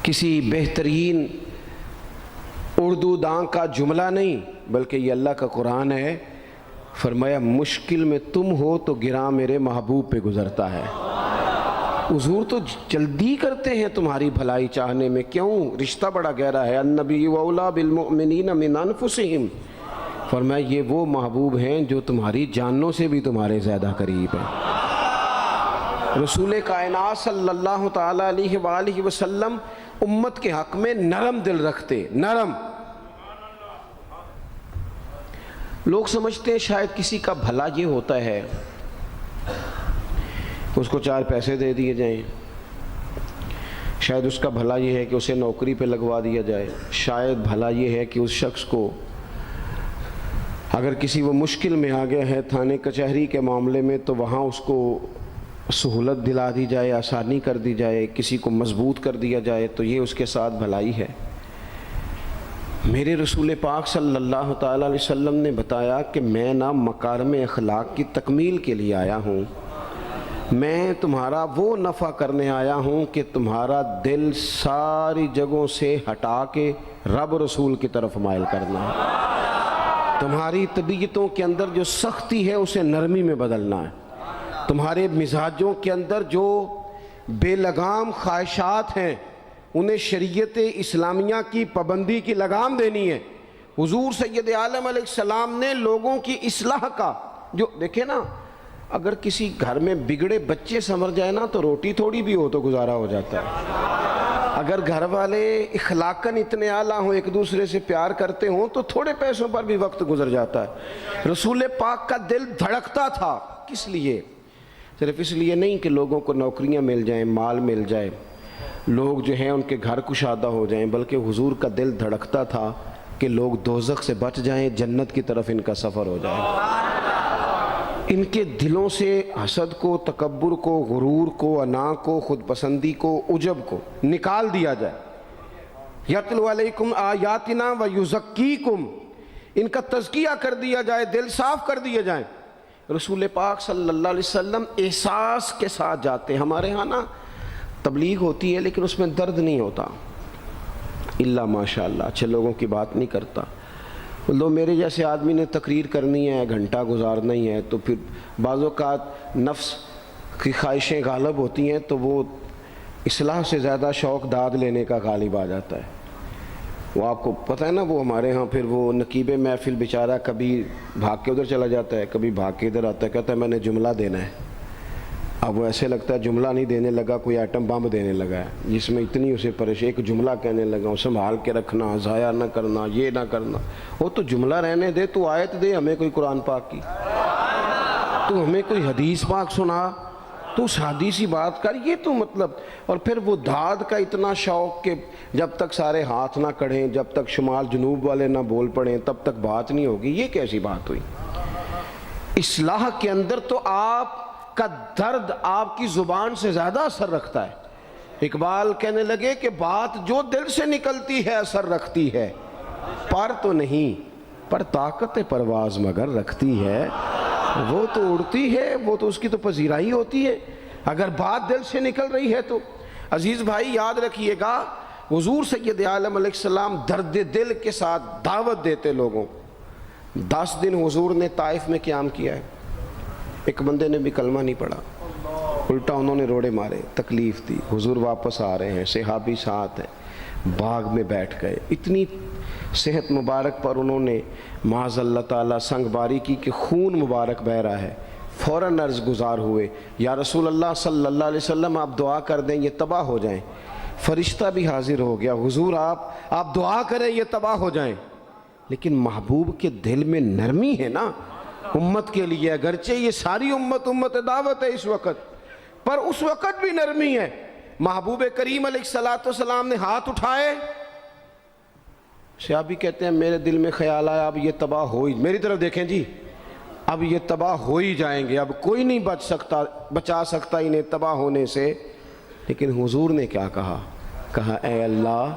کسی بہترین اردو داں کا جملہ نہیں بلکہ یہ اللہ کا قرآن ہے۔ فرمایا مشکل میں تم ہو تو گراں میرے محبوب پہ گزرتا ہے۔ حضور تو جلدی کرتے ہیں تمہاری بھلائی چاہنے میں، کیوں؟ رشتہ بڑا گہرا ہے۔ النبی اولیٰ بالمؤمنین من انفسہم، فرمایا یہ وہ محبوب ہیں جو تمہاری جانوں سے بھی تمہارے زیادہ قریب ہیں۔ رسول کائنات صلی اللہ تعالیٰ علیہ وآلہ وسلم امت کے حق میں نرم دل رکھتے، نرم۔ لوگ سمجھتے ہیں شاید کسی کا بھلا یہ ہوتا ہے اس کو 4 پیسے دے دیے جائیں، شاید اس کا بھلا یہ ہے کہ اسے نوکری پہ لگوا دیا جائے، شاید بھلا یہ ہے کہ اس شخص کو اگر کسی وہ مشکل میں آ گیا ہے تھانے کچہری کے معاملے میں تو وہاں اس کو سہولت دلا دی جائے، آسانی کر دی جائے، کسی کو مضبوط کر دیا جائے، تو یہ اس کے ساتھ بھلائی ہے۔ میرے رسول پاک صلی اللہ تعالیٰ علیہ وسلم نے بتایا کہ میں نہ مکارم اخلاق کی تکمیل کے لیے آیا ہوں، میں تمہارا وہ نفع کرنے آیا ہوں کہ تمہارا دل ساری جگہوں سے ہٹا کے رب رسول کی طرف مائل کرنا ہے، تمہاری طبیعتوں کے اندر جو سختی ہے اسے نرمی میں بدلنا ہے، تمہارے مزاجوں کے اندر جو بے لگام خواہشات ہیں انہیں شریعت اسلامیہ کی پابندی کی لگام دینی ہے۔ حضور سید عالم علیہ السلام نے لوگوں کی اصلاح کا جو دیکھیں نا، اگر کسی گھر میں بگڑے بچے سنور جائے نا تو روٹی تھوڑی بھی ہو تو گزارا ہو جاتا ہے، اگر گھر والے اخلاقاً اتنے اعلیٰ ہوں، ایک دوسرے سے پیار کرتے ہوں تو تھوڑے پیسوں پر بھی وقت گزر جاتا ہے۔ رسول پاک کا دل دھڑکتا تھا، کس لیے؟ صرف اس لیے نہیں کہ لوگوں کو نوکریاں مل جائیں، مال مل جائے، لوگ جو ہیں ان کے گھر کشادہ ہو جائیں، بلکہ حضور کا دل دھڑکتا تھا کہ لوگ دوزخ سے بچ جائیں، جنت کی طرف ان کا سفر ہو جائے، ان کے دلوں سے حسد کو، تکبر کو، غرور کو، انا کو، خود پسندی کو، عجب کو نکال دیا جائے۔ یتلو علیکم آیاتنا ویزکیکم، ان کا تزکیہ کر دیا جائے، دل صاف کر دیے جائیں۔ رسول پاک صلی اللہ علیہ وسلم احساس کے ساتھ جاتے ہیں۔ ہمارے ہاں نا تبلیغ ہوتی ہے لیکن اس میں درد نہیں ہوتا، الا ماشاء اللہ اچھے لوگوں کی بات نہیں کرتا۔ لو میرے جیسے آدمی نے تقریر کرنی ہے، گھنٹہ گزارنا ہی ہے، تو پھر بعض اوقات نفس کی خواہشیں غالب ہوتی ہیں تو وہ اصلاح سے زیادہ شوق داد لینے کا غالب آ جاتا ہے۔ وہ آپ کو پتہ ہے نا، وہ ہمارے ہاں پھر وہ نقیب محفل بیچارہ کبھی بھاگ کے ادھر چلا جاتا ہے، کبھی بھاگ کے ادھر آتا ہے، کہتا ہے میں نے جملہ دینا ہے۔ اب وہ ایسے لگتا ہے جملہ نہیں دینے لگا، کوئی ایٹم بم دینے لگا ہے، جس میں اتنی اسے پریشانی، ایک جملہ کہنے لگا، سنبھال کے رکھنا، ضائع نہ کرنا، یہ نہ کرنا۔ وہ تو جملہ رہنے دے، تو آیت دے ہمیں کوئی قرآن پاک کی، تو ہمیں کوئی حدیث پاک سنا، تو اس حدیثی بات کر، یہ تو مطلب۔ اور پھر وہ داد کا اتنا شوق کہ جب تک سارے ہاتھ نہ کڑھیں، جب تک شمال جنوب والے نہ بول پڑیں تب تک بات نہیں ہوگی۔ یہ کیسی بات ہوئی؟ اصلاح کے اندر تو آپ کا درد آپ کی زبان سے زیادہ اثر رکھتا ہے۔ اقبال کہنے لگے کہ بات جو دل سے نکلتی ہے اثر رکھتی ہے، پر تو نہیں، پر طاقت پرواز مگر رکھتی ہے۔ وہ تو اڑتی ہے، وہ تو اس کی تو پذیرائی ہوتی ہے اگر بات دل سے نکل رہی ہے تو۔ عزیز بھائی یاد رکھیے گا، حضور سید عالم علیہ السلام درد دل کے ساتھ دعوت دیتے لوگوں۔ 10 دن حضور نے طائف میں قیام کیا ہے، ایک بندے نے بھی کلمہ نہیں پڑھا، الٹا انہوں نے روڑے مارے، تکلیف دی۔ حضور واپس آ رہے ہیں، صحابی ساتھ ہیں، باغ میں بیٹھ گئے، اتنی صحت مبارک پر انہوں نے معاذ اللہ تعالیٰ سنگ باری کی کہ خون مبارک بہہ رہا ہے۔ فوراً عرض گزار ہوئے، یا رسول اللہ صلی اللہ علیہ وسلم آپ دعا کر دیں یہ تباہ ہو جائیں۔ فرشتہ بھی حاضر ہو گیا، حضور آپ دعا کریں یہ تباہ ہو جائیں۔ لیکن محبوب کے دل میں نرمی ہے نا امت کے لیے، اگرچہ یہ ساری امت دعوت ہے اس وقت، پر اس وقت بھی نرمی ہے۔ محبوب کریم علیہ السلام نے ہاتھ اٹھائے، صحابی کہتے ہیں میرے دل میں خیال آیا اب یہ تباہ ہو ہی، میری طرف دیکھیں جی، اب یہ تباہ ہو ہی جائیں گے، اب کوئی نہیں بچا سکتا انہیں تباہ ہونے سے۔ لیکن حضور نے کیا کہا اے اللہ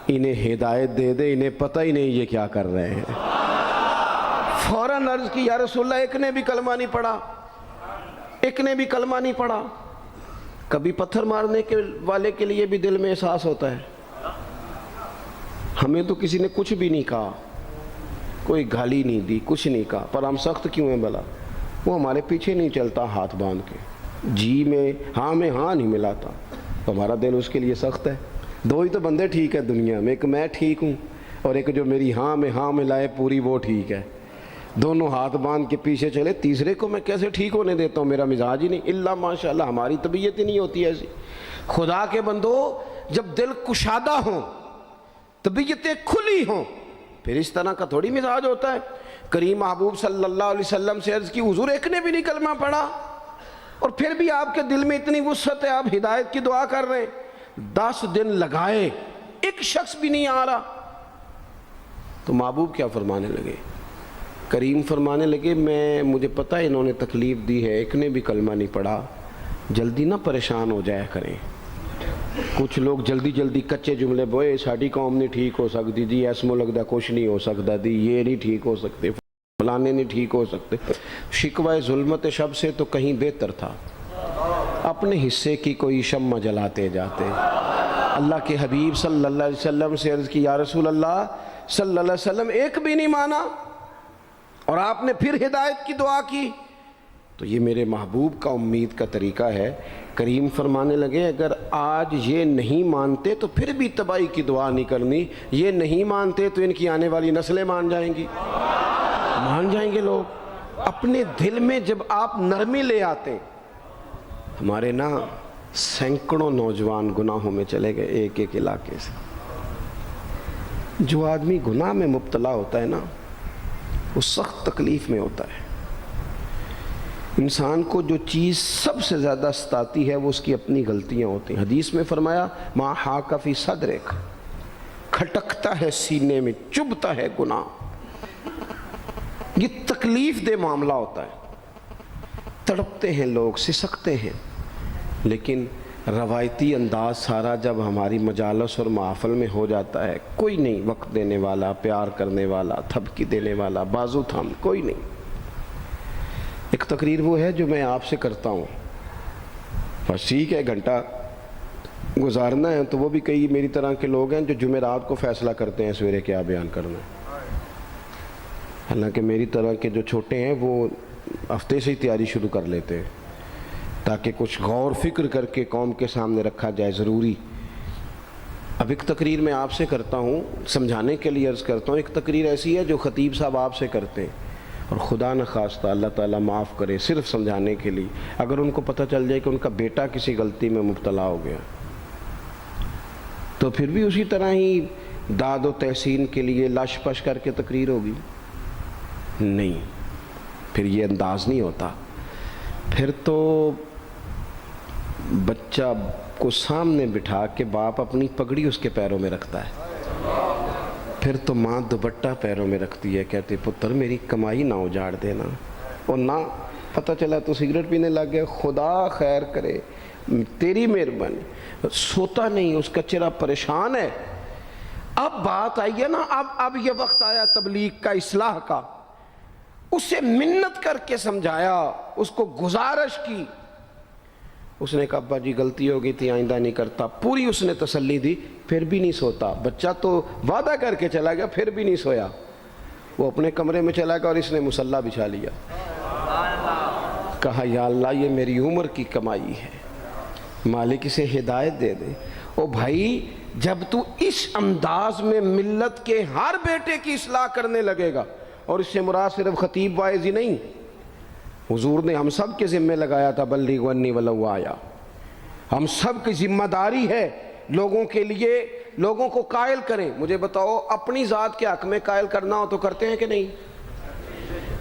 انہیں ہدایت دے دے، انہیں پتہ ہی نہیں یہ کیا کر رہے ہیں۔ فوراً عرض کی یا رسول اللہ ایک نے بھی کلمہ نہیں پڑھا، ایک نے بھی کلمہ نہیں پڑھا۔ کبھی پتھر مارنے کے والے کے لیے بھی دل میں احساس ہوتا ہے، ہمیں تو کسی نے کچھ بھی نہیں کہا، کوئی گالی نہیں دی، کچھ نہیں کہا، پر ہم سخت کیوں ہیں بھلا؟ وہ ہمارے پیچھے نہیں چلتا ہاتھ باندھ کے، جی میں ہاں نہیں ملاتا، تو ہمارا دل اس کے لیے سخت ہے۔ دو ہی تو بندے ٹھیک ہے دنیا میں، ایک میں ٹھیک ہوں اور ایک جو میری ہاں میں ہاں ملائے پوری، وہ ٹھیک ہے۔ دونوں ہاتھ باندھ کے پیچھے چلے، تیسرے کو میں کیسے ٹھیک ہونے دیتا ہوں؟ میرا مزاج ہی نہیں، اللہ ماشاءاللہ ہماری طبیعت ہی نہیں ہوتی ایسی۔ خدا کے بندو، جب دل کشادہ ہوں، طبیعتیں کھلی ہوں، پھر اس طرح کا تھوڑی مزاج ہوتا ہے۔ کریم محبوب صلی اللہ علیہ وسلم سے عرض کی، حضور ایک نے بھی نہیں کلمہ پڑھا اور پھر بھی آپ کے دل میں اتنی وسعت ہے، آپ ہدایت کی دعا کر رہے ہیں، 10 دن لگائے ایک شخص بھی نہیں آ رہا۔ تو محبوب کیا فرمانے لگے؟ کریم فرمانے لگے، مجھے پتہ ہے انہوں نے تکلیف دی ہے، ایک نے بھی کلمہ نہیں پڑھا، جلدی نہ پریشان ہو جایا کریں۔ کچھ لوگ جلدی کچے جملے بوئے، ساڈی قوم نہیں ٹھیک ہو سکتی جی، ایسمو لگتا کچھ نہیں ہو سکتا دی، یہ نہیں ٹھیک ہو سکتے، فلانے نہیں ٹھیک ہو سکتے۔ شکوہ ظلمت شب سے تو کہیں بہتر تھا، اپنے حصے کی کوئی شمع جلاتے جاتے۔ اللہ کے حبیب صلی اللہ علیہ وسلم سے عرض کی، یا رسول اللہ صلی اللہ علیہ وسلم ایک بھی نہیں مانا اور آپ نے پھر ہدایت کی دعا کی۔ تو یہ میرے محبوب کا امید کا طریقہ ہے۔ کریم فرمانے لگے، اگر آج یہ نہیں مانتے تو پھر بھی تباہی کی دعا نہیں کرنی، یہ نہیں مانتے تو ان کی آنے والی نسلیں مان جائیں گی، مان جائیں گے لوگ۔ اپنے دل میں جب آپ نرمی لے آتے، ہمارے نا سینکڑوں نوجوان گناہوں میں چلے گئے ایک ایک علاقے سے۔ جو آدمی گناہ میں مبتلا ہوتا ہے نا، وہ سخت تکلیف میں ہوتا ہے۔ انسان کو جو چیز سب سے زیادہ ستاتی ہے وہ اس کی اپنی غلطیاں ہوتی ہیں۔ حدیث میں فرمایا، ما حاک فی صدرک، کھٹکتا ہے سینے میں، چبھتا ہے گناہ۔ یہ تکلیف دہ معاملہ ہوتا ہے، تڑپتے ہیں لوگ، سسکتے ہیں، لیکن روایتی انداز سارا جب ہماری مجالس اور محفل میں ہو جاتا ہے، کوئی نہیں وقت دینے والا، پیار کرنے والا، تھپکی دینے والا، بازو تھام، کوئی نہیں۔ ایک تقریر وہ ہے جو میں آپ سے کرتا ہوں، بس ٹھیک ہے گھنٹہ گزارنا ہے، تو وہ بھی کئی میری طرح کے لوگ ہیں جو جمعرات کو فیصلہ کرتے ہیں سویرے کیا بیان کرنا ہے۔ حالانکہ میری طرح کے جو چھوٹے ہیں وہ ہفتے سے ہی تیاری شروع کر لیتے ہیں تاکہ کچھ غور فکر کر کے قوم کے سامنے رکھا جائے، ضروری۔ اب ایک تقریر میں آپ سے کرتا ہوں، سمجھانے کے لیے عرض کرتا ہوں، ایک تقریر ایسی ہے جو خطیب صاحب آپ سے کرتے ہیں، اور خدا نخواستہ اللہ تعالیٰ معاف کرے، صرف سمجھانے کے لیے، اگر ان کو پتہ چل جائے کہ ان کا بیٹا کسی غلطی میں مبتلا ہو گیا تو پھر بھی اسی طرح ہی داد و تحسین کے لیے لاش پش کر کے تقریر ہوگی؟ نہیں، پھر یہ انداز نہیں ہوتا۔ پھر تو بچہ کو سامنے بٹھا کے باپ اپنی پگڑی اس کے پیروں میں رکھتا ہے، پھر تو ماں دوپٹہ پیروں میں رکھتی ہے، کہتے پتر میری کمائی نہ اجاڑ دینا، اور نہ پتہ چلا تو سگریٹ پینے لگ گیا، خدا خیر کرے، تیری مہربانی۔ سوتا نہیں، اس کا چہرہ پریشان ہے۔ اب بات آئی ہے نا، اب یہ وقت آیا تبلیغ کا، اصلاح کا۔ اسے منت کر کے سمجھایا، اس کو گزارش کی، اس نے کہا ابا جی غلطی ہو گئی تھی، آئندہ نہیں کرتا، پوری اس نے تسلی دی، پھر بھی نہیں سوتا۔ بچہ تو وعدہ کر کے چلا گیا، پھر بھی نہیں سویا، وہ اپنے کمرے میں چلا گیا اور اس نے مصلی بچھا لیا۔ کہا یا اللہ یہ میری عمر کی کمائی ہے، مالک اسے ہدایت دے دے۔ او بھائی جب تو اس انداز میں ملت کے ہر بیٹے کی اصلاح کرنے لگے گا، اور اس سے مراد صرف خطیب واعظ ہی نہیں، حضور نے ہم سب کے ذمہ لگایا تھا بلغ عنی ولو آیا، ہم سب کی ذمہ داری ہے لوگوں کے لیے، لوگوں کو قائل کریں۔ مجھے بتاؤ اپنی ذات کے حق میں قائل کرنا ہو تو کرتے ہیں کہ نہیں؟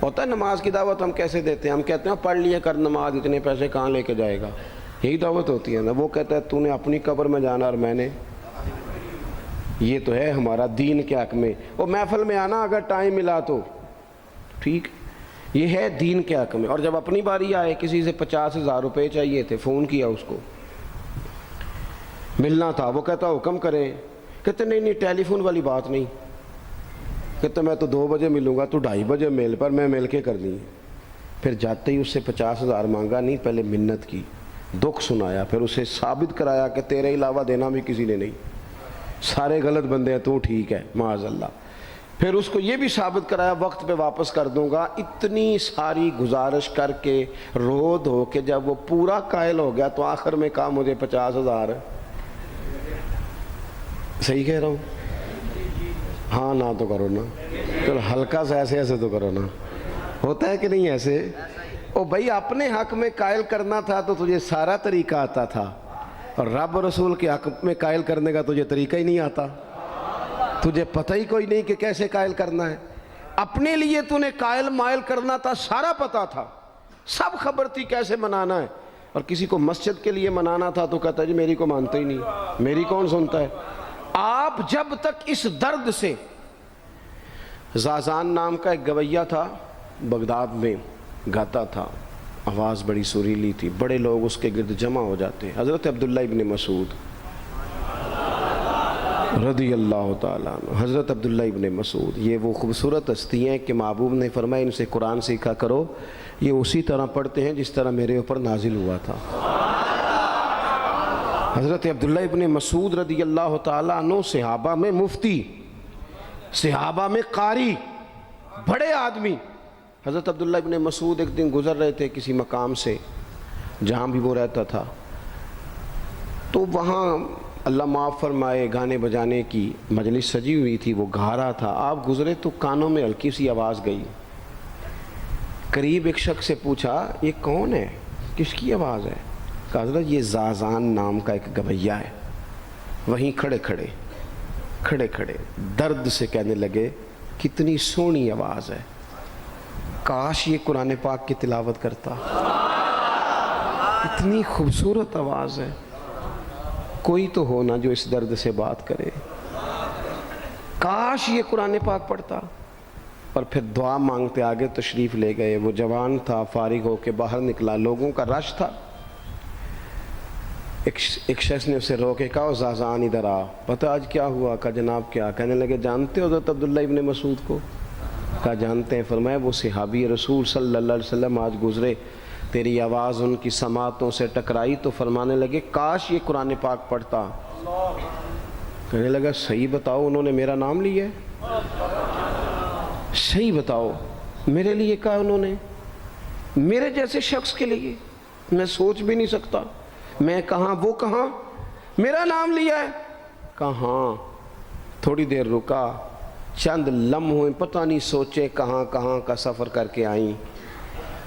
ہوتا ہے نماز کی دعوت ہم کیسے دیتے ہیں؟ ہم کہتے ہیں پڑھ لیے کر نماز، اتنے پیسے کہاں لے کے جائے گا، یہی دعوت ہوتی ہے نا۔ وہ کہتا ہے تو نے اپنی قبر میں جانا اور میں نے، یہ تو ہے ہمارا دین کے حق میں۔ وہ محفل میں آنا اگر ٹائم ملا تو ٹھیک، یہ ہے دین کے حق میں۔ اور جب اپنی باری آئے، کسی سے 50,000 روپے چاہیے تھے، فون کیا اس کو، ملنا تھا، وہ کہتا حکم کریں، کہتے نہیں ٹیلی فون والی بات نہیں، کہتے میں تو 2 بجے ملوں گا، تو 2:30 بجے میل پر، میں مل کے کرنی ہے۔ پھر جاتے ہی اس سے 50,000 مانگا نہیں، پہلے منت کی، دکھ سنایا، پھر اسے ثابت کرایا کہ تیرے علاوہ دینا بھی کسی نے نہیں، سارے غلط بندے ہیں تو ٹھیک ہے معاذ اللہ. پھر اس کو یہ بھی ثابت کرایا وقت پہ واپس کر دوں گا. اتنی ساری گزارش کر کے رو دھو کے جب وہ پورا قائل ہو گیا تو آخر میں کہا مجھے 50,000. صحیح کہہ رہا ہوں؟ ہاں نہ تو کرو نا, چلو ہلکا سا ایسے ایسے تو کرو نا. ہوتا ہے کہ نہیں ایسے؟ او بھائی اپنے حق میں قائل کرنا تھا تو تجھے سارا طریقہ آتا تھا, اور رب رسول کے حق میں قائل کرنے کا تجھے طریقہ ہی نہیں آتا. تجھے پتہ ہی کوئی نہیں کہ کیسے قائل کرنا ہے. اپنے لیے تو نے قائل مائل کرنا تھا, سارا پتہ تھا, سب خبر تھی کیسے منانا ہے. اور کسی کو مسجد کے لیے منانا تھا تو کہتا ہے جی میری کو مانتا ہی نہیں, میری کون سنتا ہے. آپ جب تک اس درد سے, زازان نام کا ایک گویہ تھا بغداد میں, گاتا تھا, آواز بڑی سریلی تھی, بڑے لوگ اس کے گرد جمع ہو جاتے. حضرت عبداللہ ابن مسعود رضی اللہ تعالیٰ عنہ, حضرت عبداللہ ابن مسعود, یہ وہ خوبصورت ہستی ہیں کہ محبوب نے فرمایا ان سے قرآن سیکھا کرو, یہ اسی طرح پڑھتے ہیں جس طرح میرے اوپر نازل ہوا تھا. حضرت عبداللہ ابن مسعود رضی اللہ تعالیٰ عنہ صحابہ میں مفتی, صحابہ میں قاری, بڑے آدمی. حضرت عبداللہ ابن مسعود ایک دن گزر رہے تھے کسی مقام سے جہاں بھی وہ رہتا تھا, تو وہاں اللہ معاف فرمائے گانے بجانے کی مجلس سجی ہوئی تھی, وہ گا رہا تھا. آپ گزرے تو کانوں میں ہلکی سی آواز گئی. قریب ایک شخص سے پوچھا یہ کون ہے, کس کی آواز ہے؟ کہا حضرت یہ زازان نام کا ایک گویہ ہے. وہیں کھڑے کھڑے درد سے کہنے لگے کتنی سونی آواز ہے, کاش یہ قرآن پاک کی تلاوت کرتا, اتنی خوبصورت آواز ہے. کوئی تو ہو نا جو اس درد سے بات کرے, کاش یہ قرآن پاک پڑھتا. اور پھر دعا مانگتے آگے تشریف لے گئے. وہ جوان تھا, فارغ ہو کے باہر نکلا, لوگوں کا رش تھا. ایک شخص نے اسے روکے, کہا زازان ادھر آ, پتہ آج کیا ہوا؟ کہا جناب کیا؟ کہنے لگے جانتے ہو حضرت عبداللہ ابن مسعود کو؟ کہا جانتے ہیں. فرمایا وہ صحابی رسول صلی اللہ علیہ وسلم آج گزرے, تیری آواز ان کی سماعتوں سے ٹکرائی تو فرمانے لگے کاش یہ قرآن پاک پڑھتا. کہنے لگا صحیح بتاؤ انہوں نے میرا نام لیا ہے؟ صحیح بتاؤ میرے لیے کہا انہوں نے؟ میرے جیسے شخص کے لیے میں سوچ بھی نہیں سکتا. میں کہاں وہ کہاں, میرا نام لیا ہے. کہاں؟ تھوڑی دیر رکا, چند لمحوں پتہ نہیں سوچے کہاں کہاں کا سفر کر کے آئیں.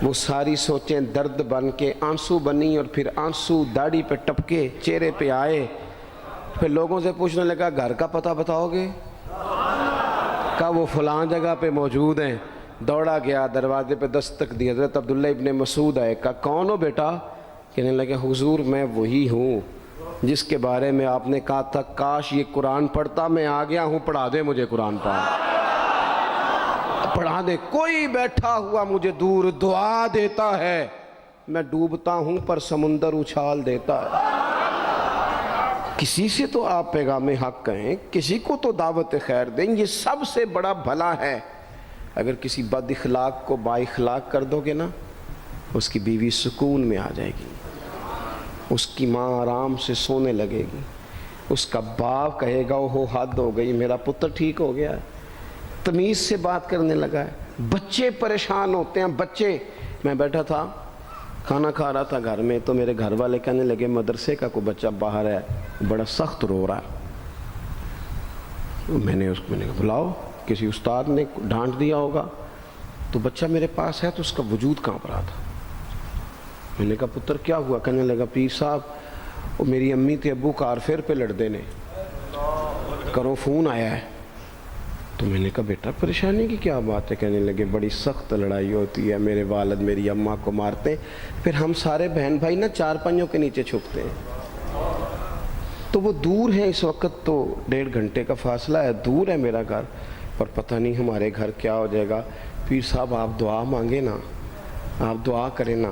وہ ساری سوچیں درد بن کے آنسو بنی, اور پھر آنسو داڑھی پہ ٹپکے, چہرے پہ آئے. پھر لوگوں سے پوچھنے لگا گھر کا پتہ بتاؤ گے؟ کہا وہ فلاں جگہ پہ موجود ہیں. دوڑا گیا, دروازے پہ دستک دی, حضرت عبداللہ ابن مسعود آئے. کہا کون ہو بیٹا؟ کہنے لگے حضور میں وہی ہوں جس کے بارے میں آپ نے کہا تھا کاش یہ قرآن پڑھتا. میں آ گیا ہوں, پڑھا دے مجھے قرآن پاک, پڑھا دے. کوئی بیٹھا ہوا مجھے دور دعا دیتا ہے, میں ڈوبتا ہوں پر سمندر اچھال دیتا ہے. کسی سے تو آپ پیغام حق کہیں, کسی کو تو دعوت خیر دیں. یہ سب سے بڑا بھلا ہے. اگر کسی بد اخلاق کو با اخلاق کر دو گے نا, اس کی بیوی سکون میں آ جائے گی, اس کی ماں آرام سے سونے لگے گی, اس کا باپ کہے گا وہ حد ہو گئی, میرا پتر ٹھیک ہو گیا ہے, تمیز سے بات کرنے لگا ہے. بچے پریشان ہوتے ہیں, بچے. میں بیٹھا تھا کھانا کھا رہا تھا گھر میں, تو میرے گھر والے کہنے لگے مدرسے کا کوئی بچہ باہر ہے, بڑا سخت رو رہا ہے. میں نے کہا بلاؤ, کسی استاد نے ڈانٹ دیا ہوگا. تو بچہ میرے پاس ہے تو اس کا وجود کانپ رہا تھا. میں نے کہا پتر کیا ہوا؟ کہنے لگا پیر صاحب وہ میری امی تے ابو کار فیر پہ لڑتے نے, کرو فون آیا ہے. تو میں نے کہا بیٹا پریشانی کی کیا بات ہے؟ کہنے لگے بڑی سخت لڑائی ہوتی ہے, میرے والد میری اماں کو مارتے ہیں, پھر ہم سارے بہن بھائی نا چار پنجوں کے نیچے چھپتے ہیں. تو وہ دور ہیں اس وقت, تو 1.5 گھنٹے کا فاصلہ ہے, دور ہے میرا گھر, پر پتہ نہیں ہمارے گھر کیا ہو جائے گا. پیر صاحب آپ دعا مانگے نا, آپ دعا کریں نا.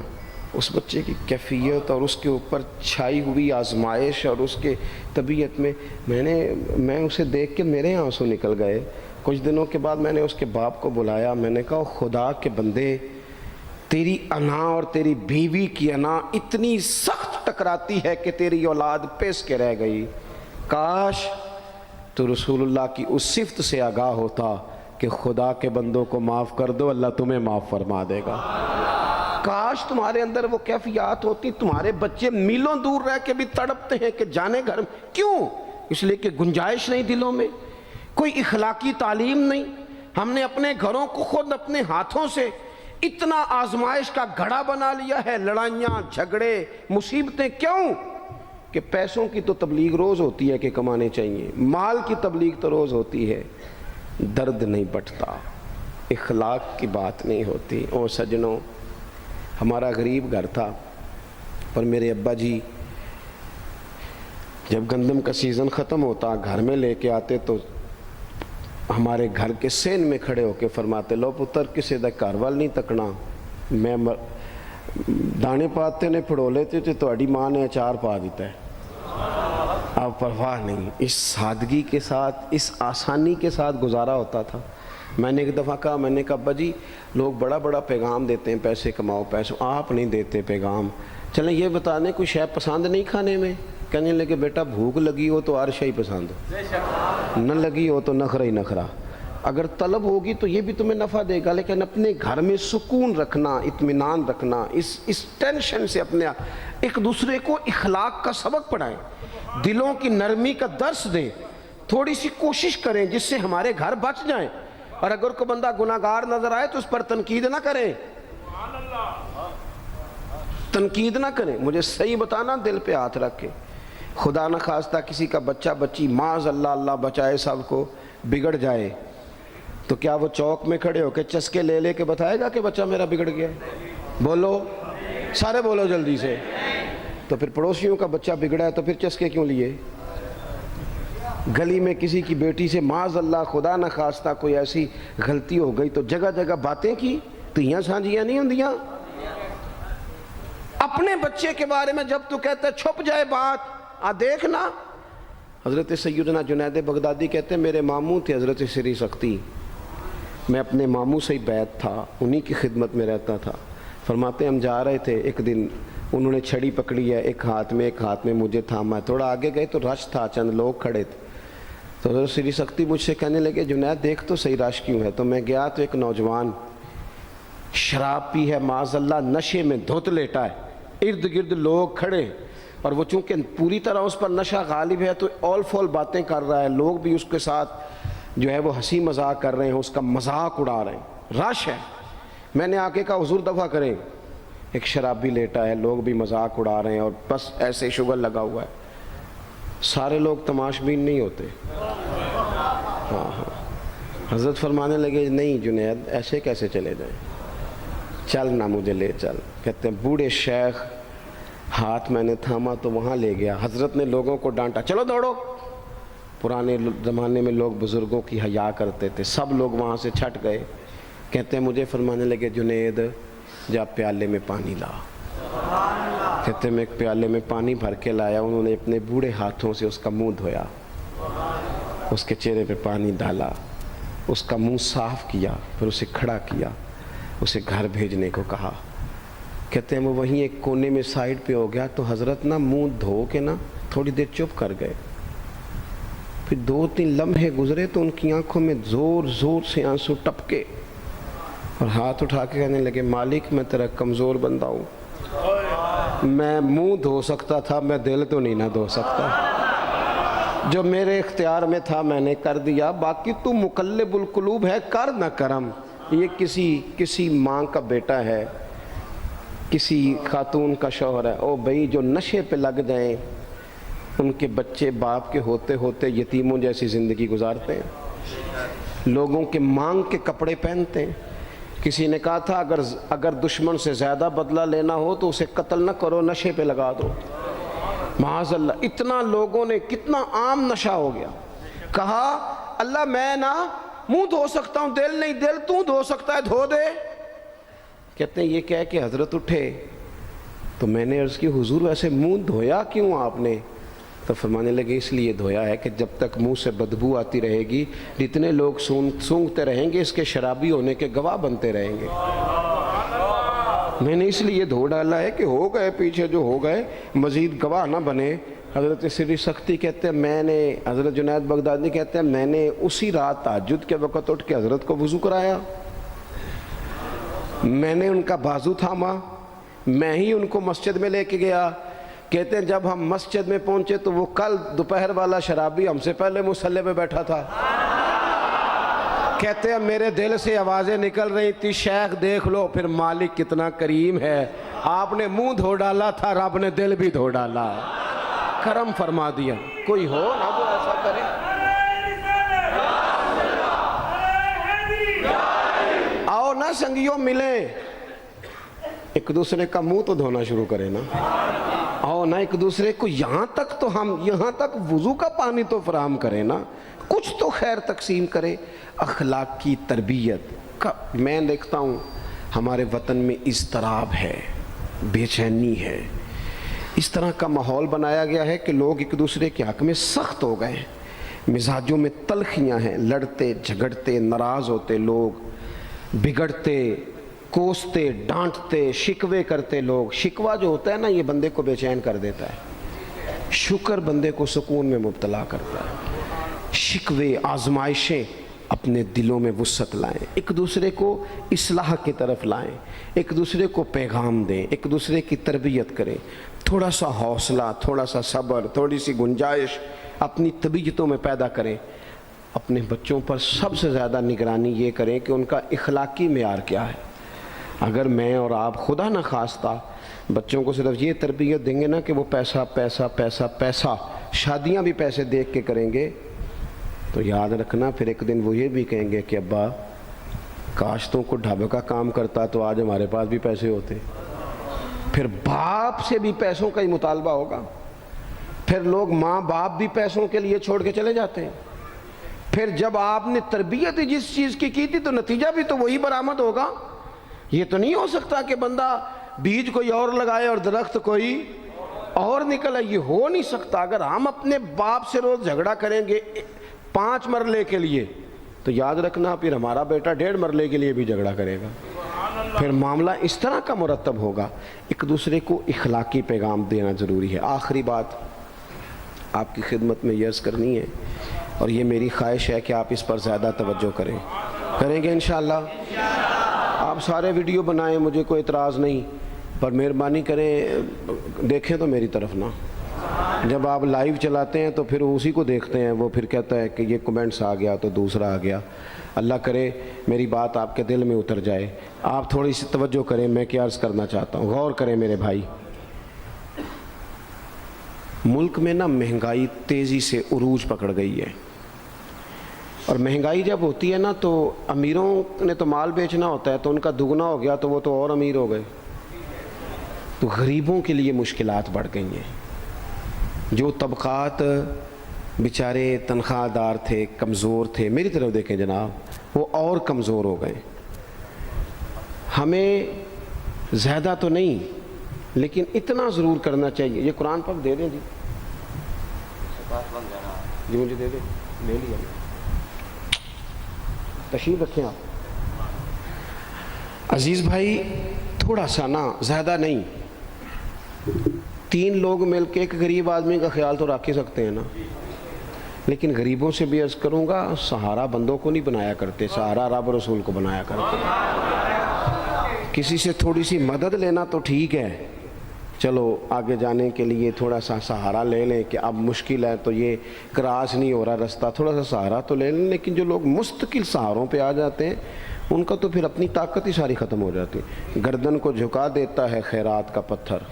اس بچے کی کیفیت اور اس کے اوپر چھائی ہوئی آزمائش اور اس کے طبیعت میں اسے دیکھ کے میرے آنسو نکل گئے. کچھ دنوں کے بعد میں نے اس کے باپ کو بلایا. میں نے کہا خدا کے بندے, تیری انا اور تیری بیوی کی انا اتنی سخت ٹکراتی ہے کہ تیری اولاد پیس کے رہ گئی. کاش تو رسول اللہ کی اس صفت سے آگاہ ہوتا کہ خدا کے بندوں کو معاف کر دو، اللہ تمہیں معاف فرما دے گا۔ کاش تمہارے اندر وہ کیفیات ہوتی۔ تمہارے بچے میلوں دور رہ کے بھی تڑپتے ہیں کہ جانے گھر میں، کیوں؟ اس لیے کہ گنجائش نہیں دلوں میں، کوئی اخلاقی تعلیم نہیں۔ ہم نے اپنے گھروں کو خود اپنے ہاتھوں سے اتنا آزمائش کا گھڑا بنا لیا ہے، لڑائیاں، جھگڑے، مصیبتیں۔ کیوں؟ کہ پیسوں کی تو تبلیغ روز ہوتی ہے کہ کمانے چاہیے، مال کی تبلیغ تو روز ہوتی ہے، درد نہیں بٹتا، اخلاق کی بات نہیں ہوتی۔ اور سجنوں، ہمارا غریب گھر تھا، پر میرے ابا جی جب گندم کا سیزن ختم ہوتا گھر میں لے کے آتے تو ہمارے گھر کے سین میں کھڑے ہو کے فرماتے، لو پتر کسے دا گھر وال نہیں تکنا، میں دانے پاتے نے پھڑو لیتے تھے تو اڈی ماں نے اچار پا دیتا ہے، اب پرواہ نہیں۔ اس سادگی کے ساتھ، اس آسانی کے ساتھ گزارا ہوتا تھا۔ میں نے ایک دفعہ کہا، میں نے کہا ابا جی لوگ بڑا بڑا پیغام دیتے ہیں، پیسے کماؤ پیسوں، آپ نہیں دیتے پیغام، چلیں یہ بتا دیں کوئی شے پسند نہیں کھانے میں؟ کہنے لگے بیٹا بھوک لگی ہو تو ہر شے پسند ہو، نہ لگی ہو تو نخرا ہی نخرا، اگر طلب ہوگی تو یہ بھی تمہیں نفع دے گا، لیکن اپنے گھر میں سکون رکھنا، اطمینان رکھنا، اس ٹینشن سے اپنے ایک دوسرے کو اخلاق کا سبق پڑھائیں، دلوں کی نرمی کا درس دیں، تھوڑی سی کوشش کریں جس سے ہمارے گھر بچ جائیں۔ اور اگر کوئی بندہ گناہگار نظر آئے تو اس پر تنقید نہ کریں، تنقید نہ کریں، مجھے صحیح بتانا، دل پہ ہاتھ رکھ کے۔ خدا نہ خواستہ کسی کا بچہ بچی معاذ اللہ، اللہ بچائے سب کو، بگڑ جائے تو کیا وہ چوک میں کھڑے ہو کے چسکے لے لے کے بتائے گا کہ بچہ میرا بگڑ گیا ہے؟ بولو سارے، بولو جلدی سے۔ تو پھر پڑوسیوں کا بچہ بگڑا ہے تو پھر چسکے کیوں لیے؟ گلی میں کسی کی بیٹی سے معاذ اللہ خدا نہ خواستہ کوئی ایسی غلطی ہو گئی تو جگہ جگہ باتیں کی، تیاں سانجیاں نہیں ہوندیاں۔ اپنے بچے کے بارے میں جب تو کہتا ہے چھپ جائے بات، دیکھنا۔ حضرت سیدنا جنید بغدادی کہتے ہیں میرے ماموں تھے حضرت سری سختی، میں اپنے ماموں سے ہی بیعت تھا، انہی کی خدمت میں رہتا تھا۔ فرماتے ہیں ہم جا رہے تھے، ایک دن انہوں نے چھڑی پکڑی ہے، ایک ہاتھ میں مجھے تھاما، تھوڑا آگے گئے تو رش تھا، چند لوگ کھڑے تھے، تو حضرت سری سختی مجھ سے کہنے لگے جنید دیکھ تو صحیح رش کیوں ہے؟ تو میں گیا تو ایک نوجوان شراب پی ہے، معاذ اللہ نشے میں دھت لیٹا ہے، ارد گرد لوگ کھڑے، اور وہ چونکہ پوری طرح اس پر نشہ غالب ہے تو اول فول باتیں کر رہا ہے، لوگ بھی اس کے ساتھ جو ہے وہ ہنسی مذاق کر رہے ہیں، اس کا مذاق اڑا رہے ہیں، رش ہے۔ میں نے آ کے کہا حضور دفع کریں، ایک شرابی لیٹا ہے، لوگ بھی مذاق اڑا رہے ہیں اور بس ایسے شغل لگا ہوا ہے۔ سارے لوگ تماش بین نہیں ہوتے۔ ہاں حضرت فرمانے لگے نہیں جنید ایسے کیسے چلے جائیں، چل نہ مجھے لے چل۔ کہتے ہیں بوڑھے شیخ، ہاتھ میں نے تھاما تو وہاں لے گیا، حضرت نے لوگوں کو ڈانٹا چلو دوڑو۔ پرانے زمانے میں لوگ بزرگوں کی حیا کرتے تھے، سب لوگ وہاں سے چھٹ گئے۔ کہتے ہیں مجھے فرمانے لگے جنید جا پیالے میں پانی لا۔ کہتے ہیں میں ایک پیالے میں پانی بھر کے لایا، انہوں نے اپنے بوڑھے ہاتھوں سے اس کا منہ دھویا، اس کے چہرے پہ پانی ڈالا، اس کا منہ صاف کیا، پھر اسے کھڑا کیا، اسے گھر بھیجنے کو کہا۔ کہتے ہیں وہ وہیں ایک کونے میں سائیڈ پہ ہو گیا تو حضرت نا منہ دھو کے نا تھوڑی دیر چپ کر گئے، پھر 2-3 لمحے گزرے تو ان کی آنکھوں میں زور زور سے آنسو ٹپکے اور ہاتھ اٹھا کے کہنے لگے مالک میں تیرا کمزور بندہ ہوں، میں منہ دھو سکتا تھا، میں دل تو نہیں نہ دھو سکتا، جو میرے اختیار میں تھا میں نے کر دیا، باقی تو مقلب القلوب ہے، کر نہ کرم۔ یہ کسی ماں کا بیٹا ہے، کسی خاتون کا شوہر ہے، او بھائی جو نشے پہ لگ جائیں ان کے بچے باپ کے ہوتے ہوتے یتیموں جیسی زندگی گزارتے ہیں، لوگوں کے مانگ کے کپڑے پہنتے ہیں۔ کسی نے کہا تھا اگر دشمن سے زیادہ بدلہ لینا ہو تو اسے قتل نہ کرو، نشے پہ لگا دو۔ معاذ اللہ، اتنا لوگوں نے، کتنا عام نشہ ہو گیا۔ کہا اللہ میں نا منہ دھو سکتا ہوں، دل نہیں، دل تو دھو سکتا ہے، دھو دے۔ کہتے ہیں یہ کہہ کہ حضرت اٹھے تو میں نے عرض کی حضور ویسے منہ دھویا کیوں آپ نے؟ تو فرمانے لگے اس لیے دھویا ہے کہ جب تک منہ سے بدبو آتی رہے گی جتنے لوگ سونگتے رہیں گے اس کے شرابی ہونے کے گواہ بنتے رہیں گے، میں نے اس لیے دھو ڈالا ہے کہ ہو گئے پیچھے جو ہو گئے مزید گواہ نہ بنے، حضرت سری سختی کہتے ہیں میں نے، حضرت جنید بغدادی کہتے ہیں میں نے اسی رات تہجد کے وقت اٹھ کے حضرت کو وضو کرایا، میں نے ان کا بازو تھاما، میں ہی ان کو مسجد میں لے کے گیا۔ کہتے ہیں جب ہم مسجد میں پہنچے تو وہ کل دوپہر والا شرابی ہم سے پہلے مصلی پہ بیٹھا تھا۔ کہتے ہیں میرے دل سے آوازیں نکل رہی تھی شیخ دیکھ لو پھر مالک کتنا کریم ہے، آپ نے منہ دھو ڈالا تھا، رب نے دل بھی دھو ڈالا، کرم فرما دیا۔ کوئی ہو نا جو ایسا کرے؟ آؤ نا سنگیوں ملیں، ایک دوسرے کا منہ تو دھونا شروع کرے نا، آؤ نا ایک دوسرے کو یہاں تک تو ہم یہاں تک وضو کا پانی تو فراہم کریں نا، کچھ تو خیر تقسیم کرے۔ اخلاق کی تربیت کا میں دیکھتا ہوں ہمارے وطن میں اضطراب ہے، بے چینی ہے، اس طرح کا ماحول بنایا گیا ہے کہ لوگ ایک دوسرے کے حق میں سخت ہو گئے ہیں، مزاجوں میں تلخیاں ہیں، لڑتے جھگڑتے ناراض ہوتے لوگ، بگڑتے کوستے ڈانٹتے شکوے کرتے لوگ۔ شکوہ جو ہوتا ہے نا یہ بندے کو بے چین کر دیتا ہے، شکر بندے کو سکون میں مبتلا کرتا ہے۔ شکوے آزمائشیں اپنے دلوں میں وسعت لائیں، ایک دوسرے کو اصلاح کی طرف لائیں، ایک دوسرے کو پیغام دیں، ایک دوسرے کی تربیت کریں، تھوڑا سا حوصلہ، تھوڑا سا صبر، تھوڑی سی گنجائش اپنی طبیعتوں میں پیدا کریں۔ اپنے بچوں پر سب سے زیادہ نگرانی یہ کریں کہ ان کا اخلاقی معیار کیا ہے۔ اگر میں اور آپ خدا نہ خواستہ بچوں کو صرف یہ تربیت دیں گے نا کہ وہ پیسہ پیسہ پیسہ پیسہ، شادیاں بھی پیسے دیکھ کے کریں گے، تو یاد رکھنا پھر ایک دن وہ یہ بھی کہیں گے کہ ابا کاش تو کو ڈھابے کا کام کرتا تو آج ہمارے پاس بھی پیسے ہوتے۔ پھر باپ سے بھی پیسوں کا ہی مطالبہ ہوگا، پھر لوگ ماں باپ بھی پیسوں کے لیے چھوڑ کے چلے جاتے ہیں۔ پھر جب آپ نے تربیت جس چیز کی تھی تو نتیجہ بھی تو وہی برآمد ہوگا۔ یہ تو نہیں ہو سکتا کہ بندہ بیج کوئی اور لگائے اور درخت کوئی اور نکلے، یہ ہو نہیں سکتا۔ اگر ہم اپنے باپ سے روز جھگڑا کریں گے 5 مرلے کے لیے تو یاد رکھنا پھر ہمارا بیٹا 1.5 مرلے کے لیے بھی جھگڑا کرے گا، پھر معاملہ اس طرح کا مرتب ہوگا۔ ایک دوسرے کو اخلاقی پیغام دینا ضروری ہے۔ آخری بات آپ کی خدمت میں یہ عرض کرنی ہے اور یہ میری خواہش ہے کہ آپ اس پر زیادہ توجہ کریں گے انشاءاللہ۔ آپ سارے ویڈیو بنائیں، مجھے کوئی اعتراض نہیں، پر مہربانی کریں دیکھیں تو میری طرف نہ۔ جب آپ لائیو چلاتے ہیں تو پھر اسی کو دیکھتے ہیں، وہ پھر کہتا ہے کہ یہ کمنٹس آ گیا تو دوسرا آ گیا۔ اللہ کرے میری بات آپ کے دل میں اتر جائے، آپ تھوڑی سی توجہ کریں۔ میں کیا عرض کرنا چاہتا ہوں، غور کریں میرے بھائی۔ ملک میں نا مہنگائی تیزی سے عروج پکڑ گئی ہے، اور مہنگائی جب ہوتی ہے نا تو امیروں نے تو مال بیچنا ہوتا ہے تو ان کا دگنا ہو گیا تو وہ تو اور امیر ہو گئے، تو غریبوں کے لیے مشکلات بڑھ گئی ہیں۔ جو طبقات بیچارے تنخواہ دار تھے، کمزور تھے، میری طرف دیکھیں جناب، وہ اور کمزور ہو گئے۔ ہمیں زیادہ تو نہیں لیکن اتنا ضرور کرنا چاہیے۔ یہ قرآن پاک دے دیں جی، جی مجھے دے دیں، لے لیا تشریف رکھیں آپ۔ عزیز بھائی تھوڑا سا نا، زیادہ نہیں، 3 لوگ مل کے ایک غریب آدمی کا خیال تو رکھ ہی سکتے ہیں نا، لیکن غریبوں سے بھی عرض کروں گا سہارا بندوں کو نہیں بنایا کرتے، سہارا رب رسول کو بنایا کرتے۔ کسی سے تھوڑی سی مدد لینا تو ٹھیک ہے، چلو آگے جانے کے لیے تھوڑا سا سہارا لے لیں کہ اب مشکل ہے تو یہ کراس نہیں ہو رہا رستہ، تھوڑا سا سہارا تو لے لیں۔ لیکن جو لوگ مستقل سہاروں پہ آ جاتے ہیں ان کا تو پھر اپنی طاقت ہی ساری ختم ہو جاتی۔ گردن کو جھکا دیتا ہے خیرات کا پتھر،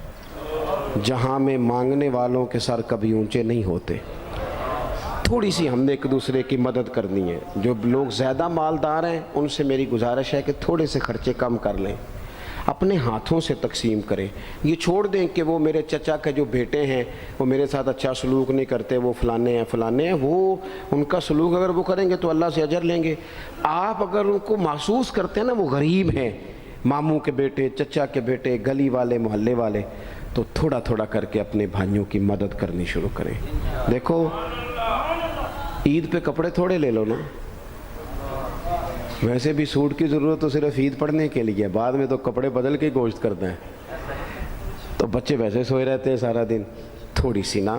جہاں میں مانگنے والوں کے سر کبھی اونچے نہیں ہوتے۔ تھوڑی سی ہم نے ایک دوسرے کی مدد کرنی ہے۔ جو لوگ زیادہ مالدار ہیں ان سے میری گزارش ہے کہ تھوڑے سے خرچے کم کر لیں، اپنے ہاتھوں سے تقسیم کریں۔ یہ چھوڑ دیں کہ وہ میرے چچا کے جو بیٹے ہیں وہ میرے ساتھ اچھا سلوک نہیں کرتے، وہ فلانے ہیں، وہ ان کا سلوک اگر وہ کریں گے تو اللہ سے اجر لیں گے۔ آپ اگر ان کو محسوس کرتے ہیں نا وہ غریب ہیں، ماموں کے بیٹے، چچا کے بیٹے، گلی والے، محلے والے، تو تھوڑا تھوڑا کر کے اپنے بھائیوں کی مدد کرنی شروع کریں۔ دیکھو عید پہ کپڑے تھوڑے لے لو نا، ویسے بھی سوٹ کی ضرورت تو صرف عید پڑھنے کے لیے، بعد میں تو کپڑے بدل کے گوشت کرتے ہیں، تو بچے ویسے سوئے رہتے ہیں سارا دن۔ تھوڑی سی نا